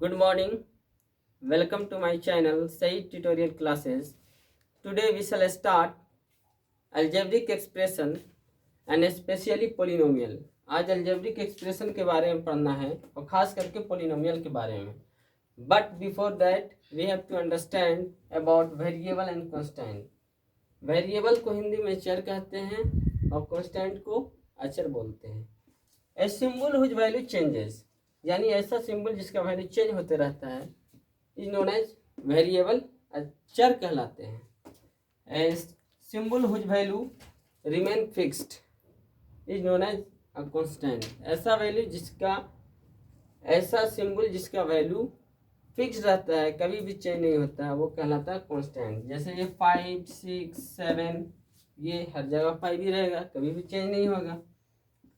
Good morning. Welcome to my channel Said Tutorial Classes. Today we shall start algebraic expression and especially polynomial. आज algebraic expression के बारे में पढ़ना है और खास करके polynomial के बारे में. But before that we have to understand about variable and constant. Variable को हिंदी में चर कहते हैं और constant को अचर बोलते हैं. A symbol whose value changes, यानी ऐसा सिंबल जिसका वैल्यू चेंज होते रहता है इज नोन एज वेरिएबल, चर कहलाते हैं. A symbol whose value remain fixed is known as a constant. ऐसा सिंबल जिसका वैल्यू फिक्स रहता है, कभी भी चेंज नहीं होता है, वो कहलाता है कांस्टेंट. जैसे ये 5, 6, 7, ये हर जगह 5 ही रहेगा, कभी भी चेंज नहीं होगा.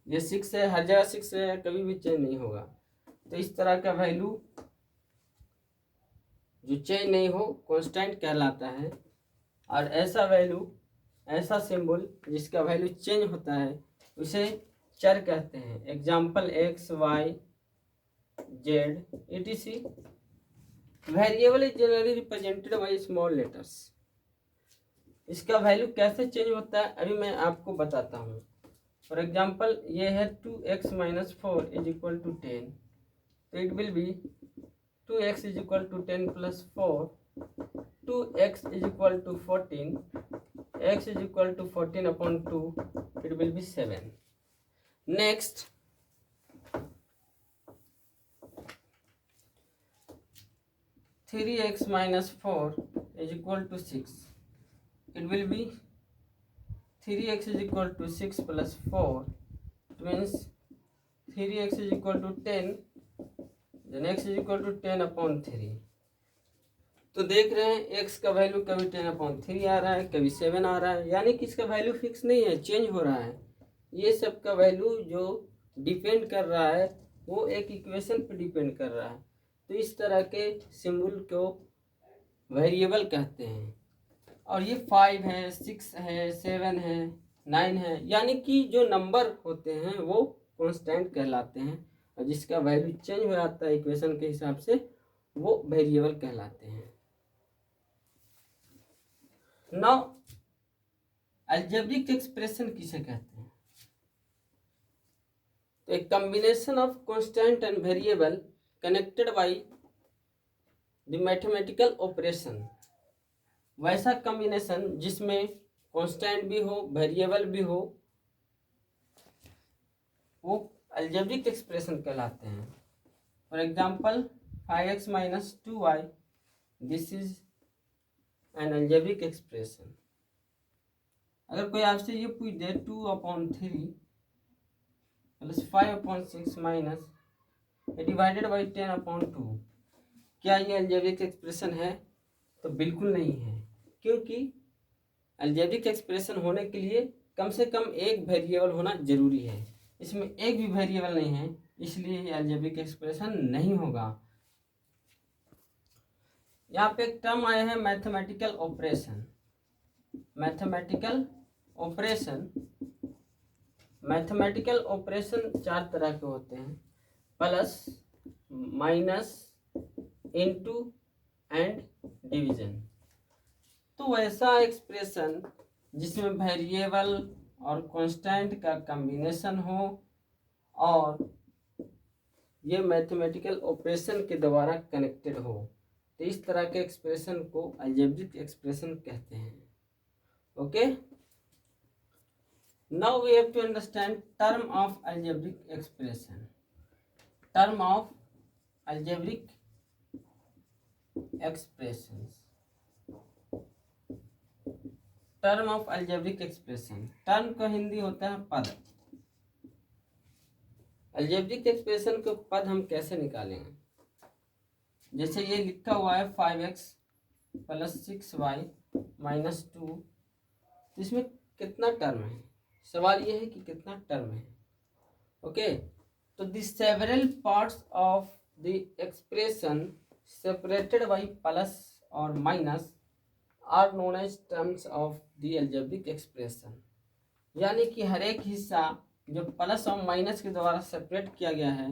ये 6 है, हर जगह 6 है, कभी भी चेंज नहीं होगा. तो इस तरह का वैल्यू जो चेंज नहीं हो कांस्टेंट कहलाता है. और ऐसा वैल्यू, ऐसा सिंबल जिसका वैल्यू चेंज होता है उसे चर कहते हैं. Example x, y, z etc. Variable is generally represented by small letters. इसका वैल्यू कैसे चेंज होता है अभी मैं आपको बताता हूँ. फॉर एग्जाम्पल ये है 2x - 4 इज इक्वल टू 10. तो it will be 2x is equal to 10 plus 4, 2x is equal to 14, x is equal to 14 upon 2, it will be 7. Next, three x minus 4 is equal to 6. It will be 3x is equal to 6 plus 4. It means 3x is equal to 10. Then x is equal to 10 upon 3. तो देख रहे हैं x का value कभी 10 upon 3 आ रहा है, कभी 7 आ रहा है, यानी कि इसका वैल्यू फिक्स नहीं है, चेंज हो रहा है. ये सब का वैल्यू जो डिपेंड कर रहा है वो एक इक्वेशन पे डिपेंड कर रहा है. तो इस तरह के सिंबल को वेरिएबल कहते हैं. और ये 5 है, 6 है, 7 है, 9 है, यानी कि जो नंबर होते हैं वो कांस्टेंट कहलाते हैं और जिसका वैल्यू चेंज हो जाता है इक्वेशन के हिसाब से वो वेरिएबल कहलाते हैं. नाउ अलजेब्रिक एक्सप्रेशन किसे कहते हैं? तो एक combination of constant and variable connected by the mathematical operation. वैसा कॉम्बिनेशन जिसमें कांस्टेंट भी हो, वेरिएबल भी हो, वो अलजेब्रिक एक्सप्रेशन कहलाते हैं. For example 5x - 2y, this is an algebraic expression. अगर कोई आपसे ये पूछ दे 2/3 प्लस 5/6 माइनस डिवाइडेड बाई 10/2, क्या ये अलजेब्रिक एक्सप्रेशन है? तो बिल्कुल नहीं है, क्योंकि अलजेब्रिक एक्सप्रेशन होने के लिए कम से कम एक वेरिएबल होना जरूरी है. इसमें एक भी वेरिएबल नहीं है, इसलिए ये अलजेब्रिक एक्सप्रेशन नहीं होगा. यहाँ पे एक टर्म आया है mathematical operation. Mathematical operation, mathematical operation 4 तरह के होते हैं: plus, minus, into and division. तो वैसा एक्सप्रेशन जिसमें वेरिएबल और कांस्टेंट का कॉम्बिनेशन हो और ये मैथमेटिकल ऑपरेशन के द्वारा कनेक्टेड हो, तो इस तरह के एक्सप्रेशन को अलजेब्रिक एक्सप्रेशन कहते हैं. Okay, now we have to understand term of algebraic expression. Term of algebraic expressions. Term of algebraic expression, term का हिंदी होता है पद. अलजेब्रिक एक्सप्रेशन के पद हम कैसे निकालेंगे? जैसे ये लिखा हुआ है 5x + 6y - 2, तो इसमें कितना टर्म है? सवाल ये है कि कितना टर्म है. ओके, तो the several parts of the expression separated by plus और minus are known as terms of the algebraic expression. यानी कि हर एक हिस्सा जो प्लस और माइनस के द्वारा सेपरेट किया गया है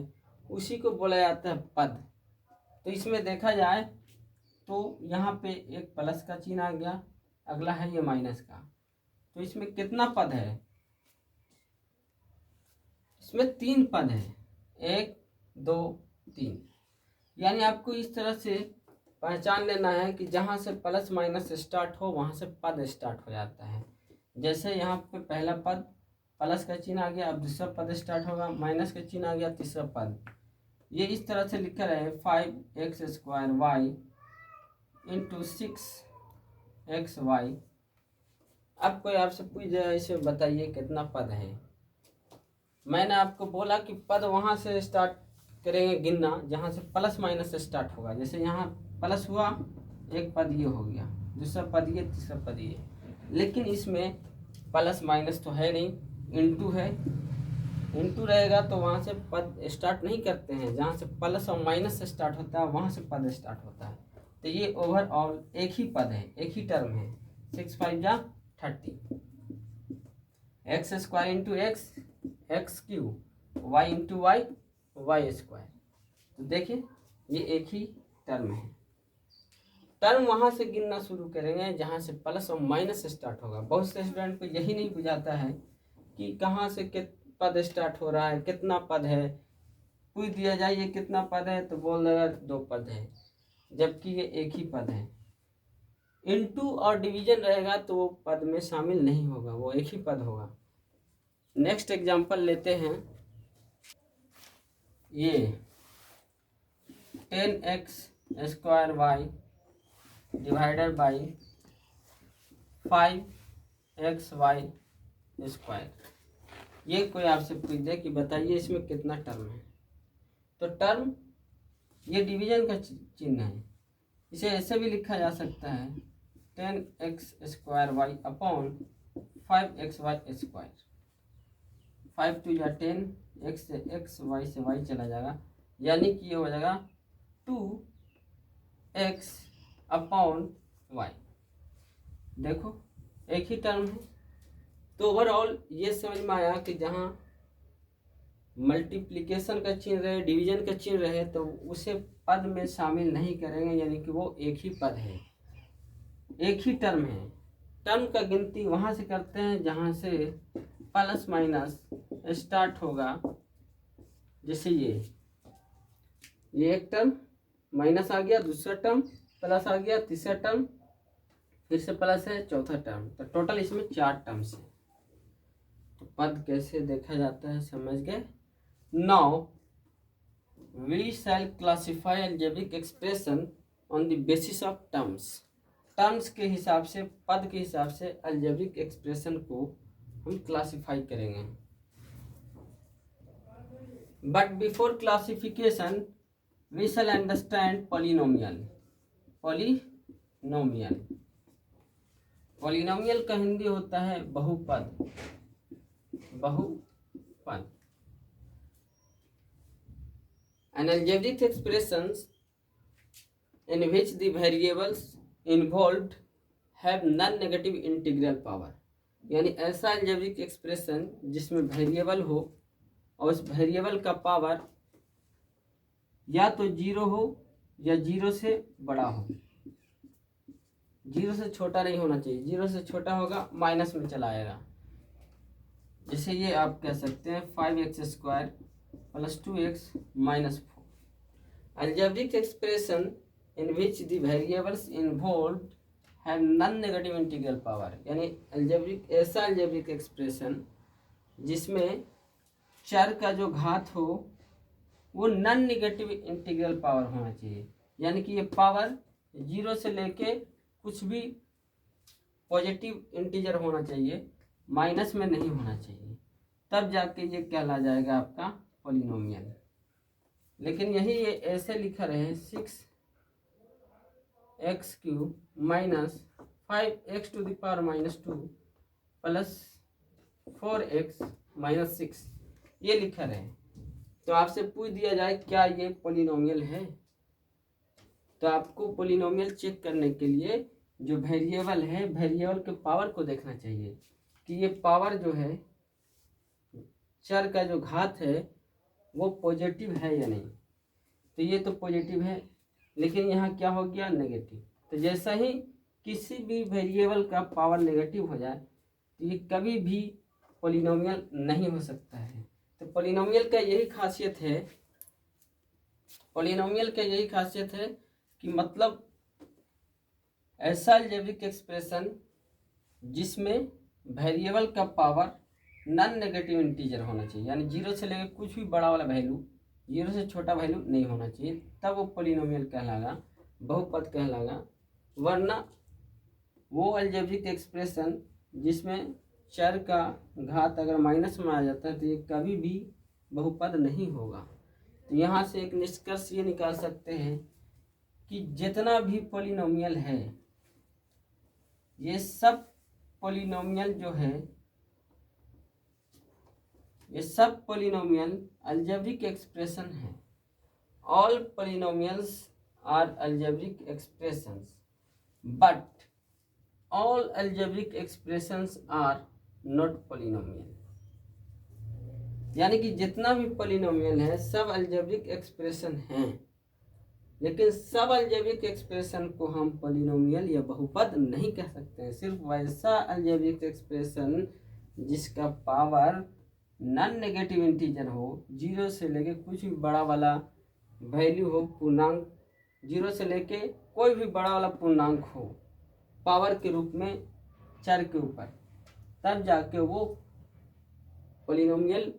उसी को बोला जाता है पद. तो इसमें देखा जाए तो यहाँ पे एक प्लस का चिन्ह आ गया, अगला है ये माइनस का। तो इसमें कितना पद है? इसमें 3 पद है, 1 2 3। यानी आपको इस तरह से पहचान लेना है कि जहाँ से प्लस माइनस स्टार्ट हो वहाँ से पद स्टार्ट हो जाता है। जैसे यहाँ पे पहला पद प्लस का चिन्ह आ गया, अब दूसरा पद स्टार्ट होगा, माइनस का चिन्ह आ गया, तीसरा पद। ये इस तरह से लिखा रहे 5x² y इंटू 6xy। अब कोई आपसे पूछ जाए इसे बताइए कितना पद है। मैंने आपको बोला कि पद वहाँ से स्टार्ट करेंगे गिनना जहाँ से प्लस माइनस से स्टार्ट होगा। जैसे यहाँ प्लस हुआ, एक पद ये हो गया, दूसरा पद ये, तीसरा पद ये। लेकिन इसमें प्लस माइनस तो है नहीं, इंटू है। इंटू रहेगा तो वहाँ से पद स्टार्ट नहीं करते हैं, जहाँ से प्लस और माइनस से स्टार्ट होता है वहाँ से पद स्टार्ट होता है। तो ये ओवरऑल एक ही पद है, एक ही टर्म है। 6 5 जा 30, x² into X, X Q, Y into Y, Y square. तो देखिए ये एक ही टर्म है। टर्म वहाँ से गिनना शुरू करेंगे जहाँ से प्लस और माइनस स्टार्ट होगा। बहुत से स्टूडेंट को यही नहीं बुझाता है कि कहाँ से पद स्टार्ट हो रहा है, कितना पद है। पूछ दिया जाए ये कितना पद है तो बोल देगा 2 पद है, जबकि ये एक ही पद है। इनटू और डिवीजन रहेगा तो वो पद में शामिल नहीं होगा, वो एक ही पद होगा। नेक्स्ट एग्जांपल लेते हैं, ये 10x² y divided by 5xy square. ये कोई आपसे पूछ दे कि बताइए इसमें कितना टर्म है, तो टर्म ये डिवीजन का चिन्ह है। इसे ऐसे भी लिखा जा सकता है 10x² y upon 5xy square. 5 2 या 10, x से x, y से y चला जाएगा, यानी कि ये हो जाएगा 2x अपॉन y। देखो एक ही टर्म है। तो ओवरऑल ये समझ में आया कि जहाँ मल्टीप्लिकेशन का चिन्ह रहे, डिवीजन का चिन्ह रहे, तो उसे पद में शामिल नहीं करेंगे, यानी कि वो एक ही पद है, एक ही टर्म है। टर्म का गिनती वहाँ से करते हैं जहाँ से प्लस माइनस स्टार्ट होगा। जैसे ये एक टर्म माइनस आ गया, दूसरा टर्म प्लस आ गया, तीसरा टर्म फिर से प्लस है, चौथा टर्म। तो टोटल इसमें 4 टर्म्स है। तो पद कैसे देखा जाता है समझ गए। Now we shall classify algebraic expression on the basis of terms. Terms के हिसाब से, पद के हिसाब से अलजेब्रिक एक्सप्रेशन को हम क्लासिफाई करेंगे। But before classification we shall understand polynomial. Polynomial का हिंदी होता है बहुपद। An algebraic expressions in which the variables involved have non-negative integral power। यानी ऐसा algebraic एक्सप्रेशन जिसमें वेरिएबल हो और उस वेरिएबल का पावर या तो 0 हो या 0 से बड़ा हो। 0 से छोटा नहीं होना चाहिए, 0 से छोटा होगा माइनस में चला आएगा। जैसे ये आप कह सकते हैं 5x² + 2x - 4। Algebraic expression in which the variables involved have non-negative integral power। यानी ऐसा algebraic expression जिसमें चर का जो घात हो वो नॉन नेगेटिव इंटीग्रल पावर होना चाहिए। यानी कि ये पावर 0 से लेके कुछ भी पॉजिटिव इंटीजर होना चाहिए, माइनस में नहीं होना चाहिए, तब जाके ये कहला जाएगा आपका पॉलिनोमियल। लेकिन यही ये ऐसे लिखा रहे 6x³ - 5x⁻² + 4x - 6 ये लिखा रहे। तो आपसे पूछ दिया जाए क्या ये पॉलिनोमियल है, तो आपको पॉलिनोमियल चेक करने के लिए जो वेरिएबल है, वेरिएबल के पावर को देखना चाहिए कि ये पावर जो है, चर का जो घात है वो पॉजिटिव है या नहीं। तो ये तो पॉजिटिव है, लेकिन यहाँ क्या हो गया, नेगेटिव। तो जैसा ही किसी भी वेरिएबल का पावर नेगेटिव हो जाए तो ये कभी भी पॉलिनोमियल नहीं हो सकता है। तो पॉलिनोमियल का यही खासियत है, पॉलिनोमियल का यही खासियत है कि मतलब ऐसा अलजेब्रिक एक्सप्रेशन जिसमें वेरिएबल का पावर नॉन नेगेटिव इंटीजर होना चाहिए, यानी जीरो से लेकर कुछ भी बड़ा वाला वैल्यू, जीरो से छोटा वैल्यू नहीं होना चाहिए, तब वो पॉलिनोमियल कहलाएगा, बहुपद कहलाएगा। वरना वो अलजेब्रिक एक्सप्रेशन जिसमें चर का घात अगर माइनस में आ जाता है तो ये कभी भी बहुपद नहीं होगा। तो यहाँ से एक निष्कर्ष ये निकाल सकते हैं कि जितना भी पॉलिनोमियल है ये सब पॉलिनोमियल जो है, ये सब पॉलिनोमियल अलजेब्रिक एक्सप्रेशन है। All polynomials are algebraic expressions but all algebraic expressions are not polynomial. यानी कि जितना भी पॉलिनोमियल है सब अलजेब्रिक एक्सप्रेशन हैं, लेकिन सब अलजेब्रिक एक्सप्रेशन को हम पॉलिनोमियल या बहुपद नहीं कह सकते हैं। सिर्फ वैसा अलजेब्रिक एक्सप्रेशन जिसका पावर नॉन नेगेटिव इंटीजर हो, जीरो से लेके कुछ भी बड़ा वाला वैल्यू हो, पूर्णांक, जीरो से लेके कोई भी बड़ा वाला पूर्णांक हो पावर के रूप में चर के ऊपर, तब जाके वो पॉलिनोमियल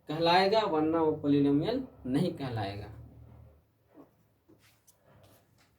कहलाएगा, वरना वो पॉलिनोमियल नहीं कहलाएगा।